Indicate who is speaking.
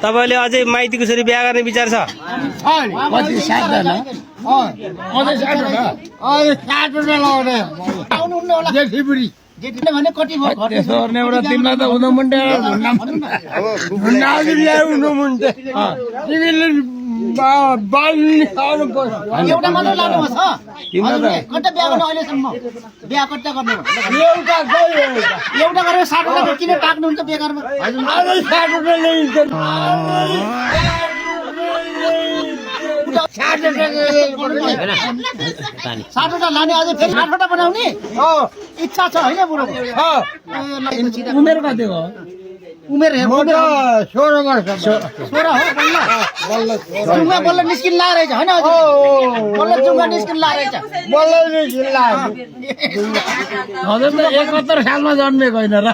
Speaker 1: तपाईँले अझै माइतीको छोरी बिहा गर्ने विचार छ?
Speaker 2: तिमीलाई त हुन मुन्टे
Speaker 3: एउटा मात्रै लानु छ कता बिहा गर्नु अहिलेसम्म बिहा कता गर्ने एउटा गरेर 60 वटा किन टाक्नुहुन्छ बेकारमा 60 वटा लाने अझै फेरि 60 वटा बनाउने इच्छा छ होइन बुढो
Speaker 2: उमेर कति हो
Speaker 3: उमेर
Speaker 2: 16 वर्ष
Speaker 3: 16 हो बल्ल जुङ्गा बल्ल निस्किन ला रहेछ होइन बल्ल जुङ्गा निस्किन ला रहेछ
Speaker 2: हजुर त 71 सालमा जन्मेको होइन र